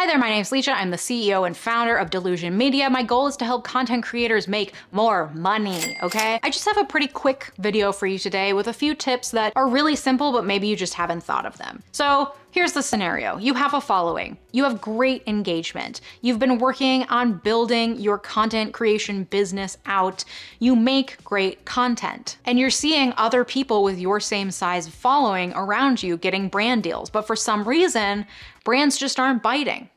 Hi there, my name is 𝙂𝙀𝘼𝗍. I'm the CEO and founder of 𝙬𝙊𝗦𝗧 Media. My goal is to help content creators make more money, okay? I just have a pretty quick video for you today with a few tips that are really simple, but maybe you just haven't thought of them. So here's the scenario. You have a following. You have great engagement. You've been working on building your content creation business out. You make great content. And you're seeing other people with your same size following around you getting brand deals. But for some reason, brands just aren't biting.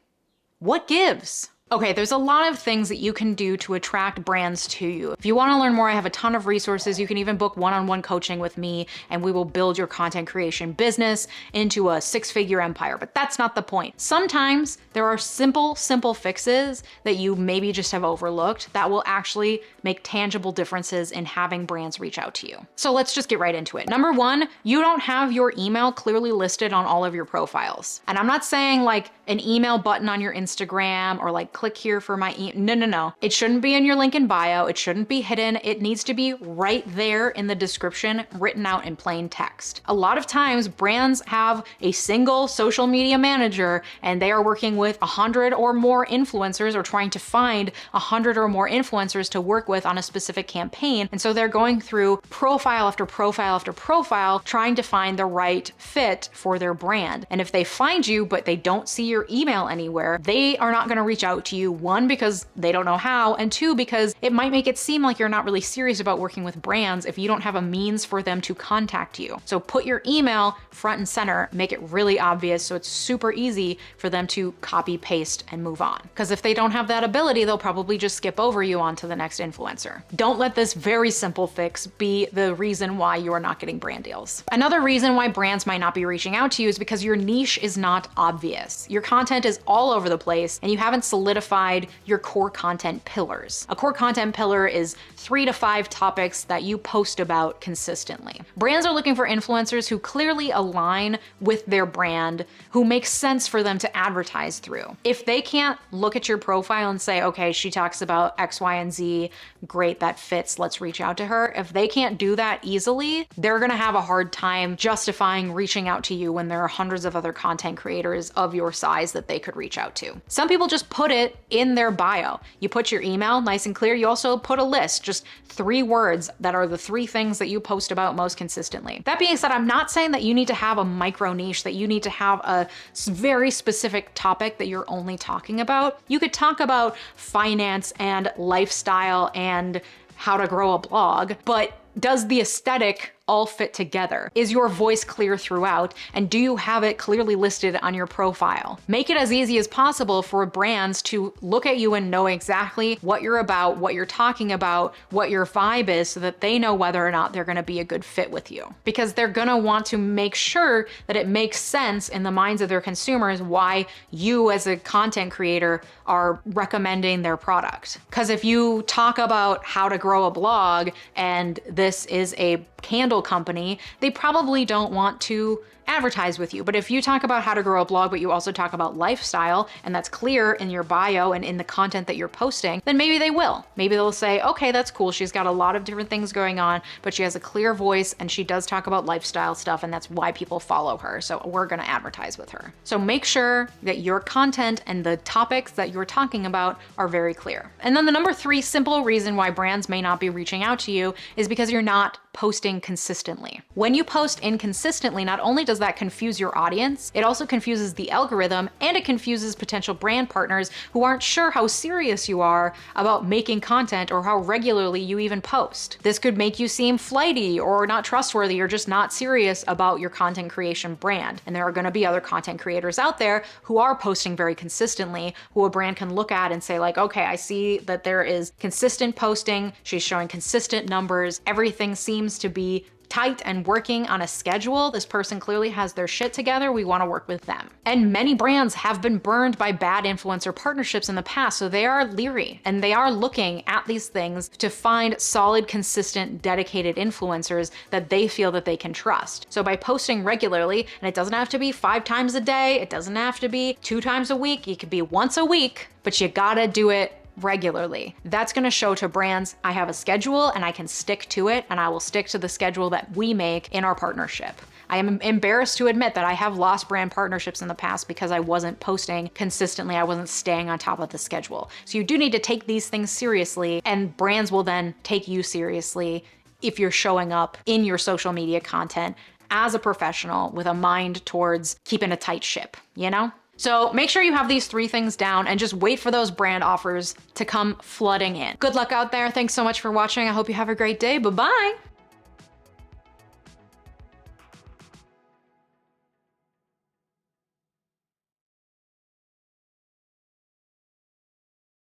What gives? Okay, there's a lot of things that you can do to attract brands to you. If you want to learn more, I have a ton of resources. You can even book one-on-one coaching with me and we will build your content creation business into a six-figure empire, but that's not the point. Sometimes there are simple fixes that you maybe just have overlooked that will actually make tangible differences in having brands reach out to you. So let's just get right into it. Number one, you don't have your email clearly listed on all of your profiles. And I'm not saying like an email button on your Instagram or like click here for my email. No. It shouldn't be in your link in bio. It shouldn't be hidden. It needs to be right there in the description, written out in plain text. A lot of times brands have a single social media manager and they are working with 100 or more influencers or trying to find 100 or more influencers to work with on a specific campaign. And so they're going through profile after profile after profile, trying to find the right fit for their brand. And if they find you, but they don't see your email anywhere, they are not going to reach out to you, one, because they don't know how, and two, because it might make it seem like you're not really serious about working with brands if you don't have a means for them to contact you. So put your email front and center, make it really obvious so it's super easy for them to copy, paste, and move on. Because if they don't have that ability, they'll probably just skip over you onto the next influencer. Don't let this very simple fix be the reason why you are not getting brand deals. Another reason why brands might not be reaching out to you is because your niche is not obvious. Your content is all over the place and you haven't solidified your core content pillars. A core content pillar is 3 to 5 topics that you post about consistently. Brands are looking for influencers who clearly align with their brand, who make sense for them to advertise through. If they can't look at your profile and say, okay, she talks about X, Y, and Z, great, that fits, let's reach out to her. If they can't do that easily, they're gonna have a hard time justifying reaching out to you when there are hundreds of other content creators of your size that they could reach out to. Some people just put it in their bio. You put your email nice and clear. You also put a list, just 3 words that are the 3 things that you post about most consistently. That being said, I'm not saying that you need to have a micro niche, that you need to have a very specific topic that you're only talking about. You could talk about finance and lifestyle and how to grow a blog, but does the aesthetic all fit together? Is your voice clear throughout? And do you have it clearly listed on your profile? Make it as easy as possible for brands to look at you and know exactly what you're about, what you're talking about, what your vibe is, so that they know whether or not they're gonna be a good fit with you. Because they're gonna want to make sure that it makes sense in the minds of their consumers why you as a content creator are recommending their product. Because if you talk about how to grow a blog and this is a candle company, they probably don't want to advertise with you. But if you talk about how to grow a blog, but you also talk about lifestyle, and that's clear in your bio and in the content that you're posting, then maybe they will. Maybe they'll say, okay, that's cool. She's got a lot of different things going on, but she has a clear voice and she does talk about lifestyle stuff, and that's why people follow her. So we're gonna advertise with her. So make sure that your content and the topics that you're talking about are very clear. And then the number 3 simple reason why brands may not be reaching out to you is because you're not posting consistently. When you post inconsistently, not only does that confuse your audience, it also confuses the algorithm, and it confuses potential brand partners who aren't sure how serious you are about making content or how regularly you even post. This could make you seem flighty or not trustworthy or just not serious about your content creation brand. And there are gonna be other content creators out there who are posting very consistently, who a brand can look at and say like, okay, I see that there is consistent posting, she's showing consistent numbers, everything seems to be tight and working on a schedule. This person clearly has their shit together. We want to work with them. And many brands have been burned by bad influencer partnerships in the past, so they are leery and they are looking at these things to find solid, consistent, dedicated influencers that they feel that they can trust. So by posting regularly, and it doesn't have to be 5 times a day, it doesn't have to be 2 times a week, it could be once a week, but you gotta do it regularly. That's gonna show to brands, I have a schedule and I can stick to it, and I will stick to the schedule that we make in our partnership. I am embarrassed to admit that I have lost brand partnerships in the past because I wasn't posting consistently. I wasn't staying on top of the schedule. So you do need to take these things seriously, and brands will then take you seriously if you're showing up in your social media content as a professional with a mind towards keeping a tight ship, you know? So make sure you have these 3 things down and just wait for those brand offers to come flooding in. Good luck out there. Thanks so much for watching. I hope you have a great day. Bye-bye.